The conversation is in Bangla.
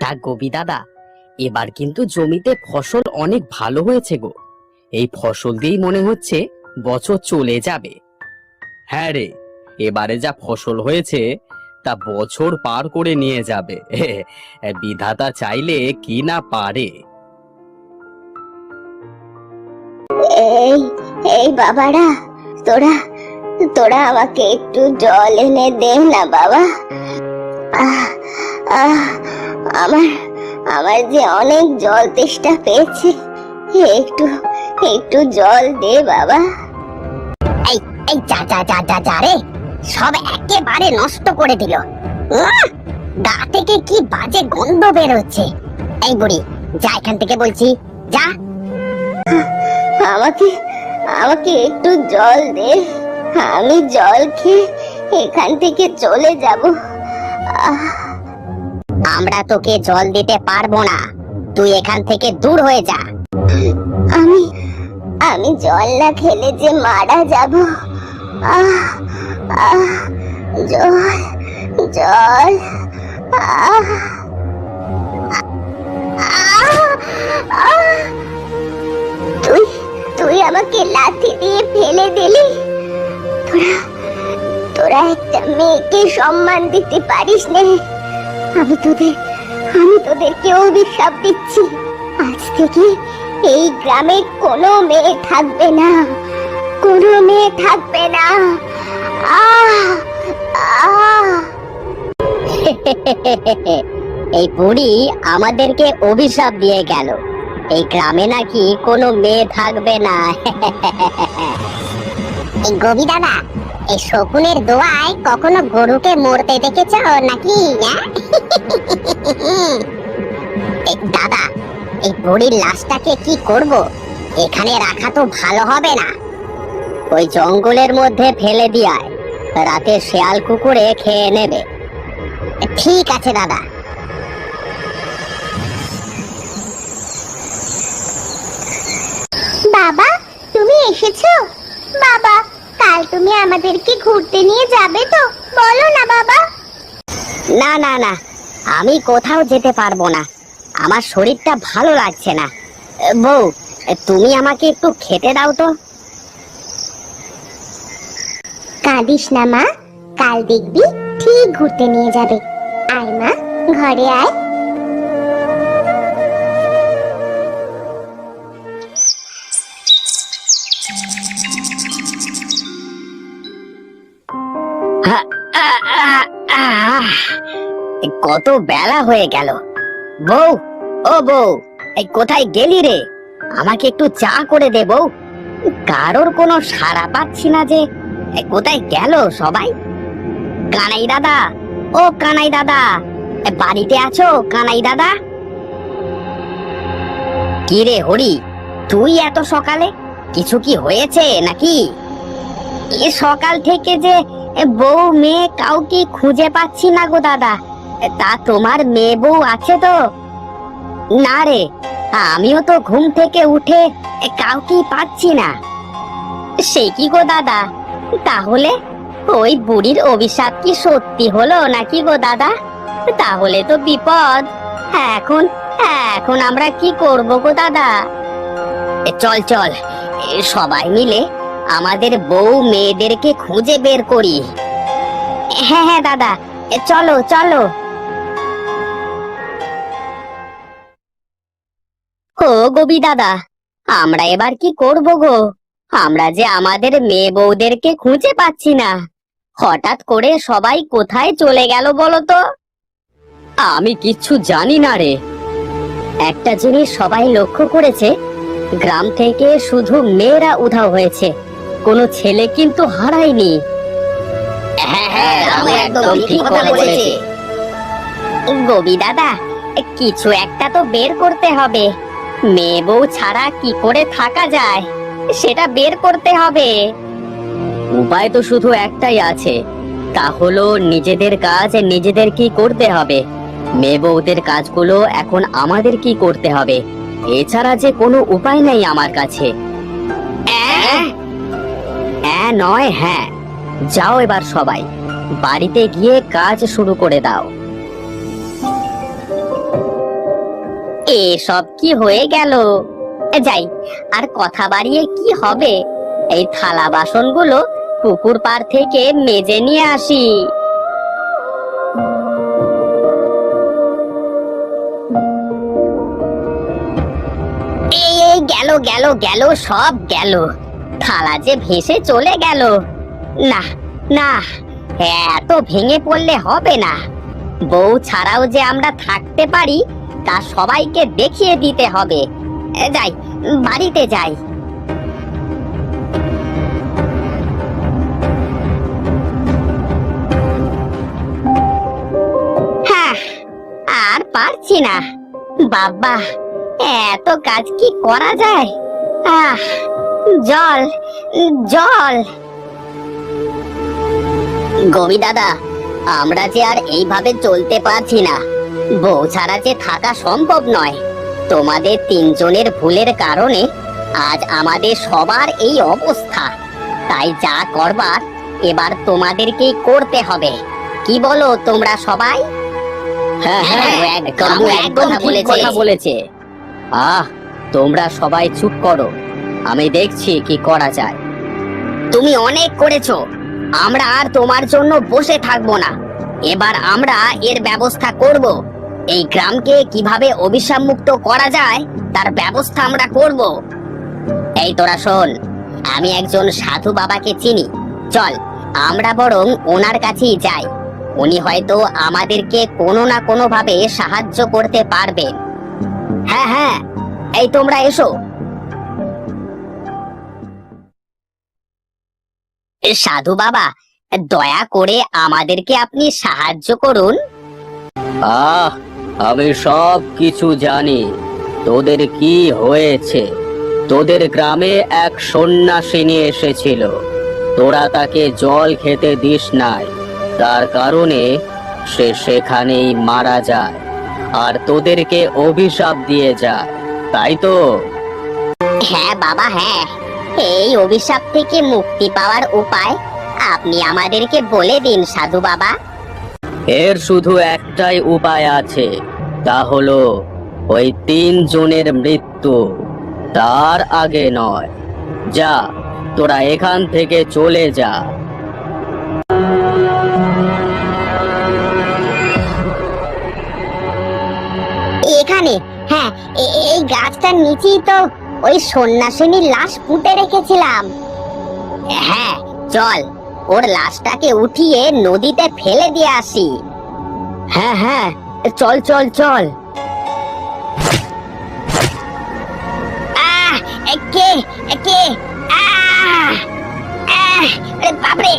তা গোপী দাদা, এবার কিন্তু জমিতে ফসল অনেক ভালো হয়েছে গো। এই ফসল দিয়েই মনে হচ্ছে বছর চলে যাবে। হ্যাঁ রে, এবারে যা ফসল হয়েছে তা বছর পার করে নিয়ে যাবে। বিধাতা চাইলে কি না পারে। এই এই বাবারা, তোরা তোরা আমাকে একটু জল এনে দে না বাবা। আহ আহ আমার আমার যে অনেক জল তেষ্টা পেয়েছে, একটু একটু জল দে বাবা। এই এই যা যা যা যা যা রে, সব একেবারে নষ্ট করে দিল। গা থেকে কি বাজে গন্ধ বের হচ্ছে। এই বুড়ি, যা এখান থেকে বলছি, যা। আমাকে আমাকে একটু জল দে, আমি জল খেয়ে এখান থেকে চলে যাব। আমরা তোকে জল দিতে পারবো না, তুই এখান থেকে দূর হয়ে যা। আমি আমি জল না খেলে যে মারা যাব। আহ আহ জল জল আহ আহ তুই তুই আমাকে লাথি দিয়ে ফেলে দিলি। তোরা তোরা একটা মেয়েকে সম্মান দিতে পারিস না। আমি তোদেরকে অভিশাপ দিচ্ছি, আজ থেকে এই গ্রামে কোনো মেয়ে থাকবে না, কোনো মেয়ে থাকবে না। আহ আহ এই বুড়ি আমাদেরকে অভিশাপ দিয়ে গেল, এই গ্রামে নাকি কোনো মেয়ে থাকবে না। এই গোবি দাদা, এই শকুনের দোয়ায় কখনো গরুকে মরতে দেখেছ নাকি? দাদা, এই বুড়ির লাশটাকে কি করব? এখানে রাখা তো ভালো হবে না, ওই জঙ্গলের মধ্যে ফেলে দিয়ায়, রাতে শেয়াল কুকুরে খেয়ে নেবে। ঠিক আছে দাদা। বাবা, তুমি এসেছো? বাবা, কাল তুমি আমাদেরকে ঘুরতে নিয়ে যাবে তো? বলো না বাবা। না না না, আমি কোথাও যেতে পারবো না, আমার শরীরটা ভালো লাগছে না। বউ, তুমি আমাকে একটু খেতে দাও তো। কাঁদিস না মা, কাল দেখবি ঠিক ঘুরতে নিয়ে যাবে। আয় মা, ঘরে আয়। কত বেলা হয়ে গেল। বউ, ও বউ, এই কোথায় গেলি রে? আমাকে একটু চা করে দে বউ। কারোর কোনো সাড়া পাচ্ছি না যে, কোথায় গেল সবাই? কানাই দাদা, ও কানাই দাদা, বাড়িতে আছো কানাই দাদা? কি রে হরি, তুই এত সকালে? কিছু কি হয়েছে নাকি? এই সকাল থেকে যে বউ মেয়ে কাউকে খুঁজে পাচ্ছি না গো দাদা। তা তোমার মেয়ে বউ আছে তো? না রে, আমিও তো ঘুম থেকে উঠে কাউকে পাচ্ছি না। সে কি গো দাদা, তাহলে ওই বুড়ির অভিশাপ কি সত্যি হলো নাকি গো দাদা? তাহলে তো বিপদ। এখন এখন আমরা কি করব গো দাদা? চল চল, সবাই মিলে আমাদের বউ মেয়েদেরকে খুঁজে বের করি। হ্যাঁ হ্যাঁ দাদা, চলো চলো। ও গোবি দাদা, আমরা এবার কি করব গো? আমরা যে আমাদের মেয়ে বউদেরকে খুঁজে পাচ্ছি না। হঠাৎ করে সবাই কোথায় চলে গেল বলো তো? আমি কিচ্ছু জানি না রে। একটা জিনিস সবাই লক্ষ্য করেছে, গ্রাম থেকে শুধু মেয়েরা উধাও হয়েছে, কোনো ছেলে কিন্তু হারায়নি। হ্যাঁ হ্যাঁ, আমি একদম ঠিক কথা বলেছি। গোবি দাদা, কিছু একটা তো বের করতে হবে। মেয়ে বউ ছাড়া কি করে থাকা যায়, সেটা বের করতে হবে। উপায় তো শুধু একটাই আছে, তা হলো নিজেদের কাজ নিজেদের কি করতে হবে। মেয়ে বউদের কাজগুলো এখন আমাদের কি করতে হবে, এছাড়া যে কোনো উপায় নেই আমার কাছে। নয় হ্যাঁ, যাও এবার সবাই বাড়িতে গিয়ে কাজ শুরু করে দাও। এসব কি হয়ে গেল? যাই, আর কথা বাড়িয়ে কি হবে? এই থালা বাসনগুলো পুকুর পাড় থেকে মেজে নিয়ে আসি। এই গেল গেল গেল, সব গেল। থালা যে ভেসে চলে গেল। না না, এত ভেঙে পড়লে হবে না। বউ ছাড়াও যে আমরা থাকতে পারি তা সবাইকে দেখিয়ে দিতে হবে। যাই, বাড়িতে যাই। হ্যাঁ, আর পারছি না। বাবা, এত কাজ কি করা যায়? আহ, জল জল। গবি দাদা, আমরা যে আর এইভাবে চলতে পারছি না। বউ ছাড়া যে থাকা সম্ভব নয়। তোমাদের তিনজনের ভুলের কারণে আজ আমাদের সবার এই অবস্থা। তাই যা করবার এবার তোমাদেরকেই করতে হবে। কি বলো তোমরা সবাই? হ্যাঁ হ্যাঁ, একদম ঠিক কথা বলেছে। তোমরা সবাই চুপ করো, আমি দেখছি কি করা যায়। তুমি অনেক করেছো, আমরা আর তোমার জন্য বসে থাকবো না। এবার আমরা এর ব্যবস্থা করব। এই গ্রামকে কিভাবে অভিশাপ মুক্ত করা যায় তার ব্যবস্থা আমরা করব। এই তোরা শোন, আমি একজন সাধু বাবাকে চিনি। চল, আমরা বরং ওনার কাছেই যাই। উনি হয়তো আমাদেরকে কোনো না কোনো ভাবে সাহায্য করতে পারবেন। হ্যাঁ হ্যাঁ, এই তোমরা এসো। সাধু বাবা, দয়া করে আমাদেরকে আপনি সাহায্য করুন। আমি সব কিছু জানি। তোদের কি হয়েছে? তোদের গ্রামে এক সন্ন্যাসিনী এসেছিল। তোরা তাকে জল খেতে দিস নাই, তার কারণে সে সেখানেই মারা যায় আর তোদেরকে অভিশাপ দিয়ে যায়, তাই তো? হ্যাঁ বাবা, হ্যাঁ। এই অভিশাপ থেকে মুক্তি পাওয়ার উপায় আপনি আমাদেরকে বলে দিন সাধু বাবা। এর শুধু একটাই উপায় আছে, তা হলো ওই তিনজনের মৃত্যু। তার আগে নয়। যা, তোরা এখান থেকে চলে যা। এখানে? হ্যাঁ, এই গাছটার নিচেই তো ওই সন্ন্যাসিনীর লাশ পুঁতে রেখেছিলাম। হ্যাঁ, চল ওর লাশটাকে উঠিয়ে নদীতে ফেলে দিয়ে আসি। হ্যাঁ হ্যাঁ, চল চল চল। কে কে? বাপরে!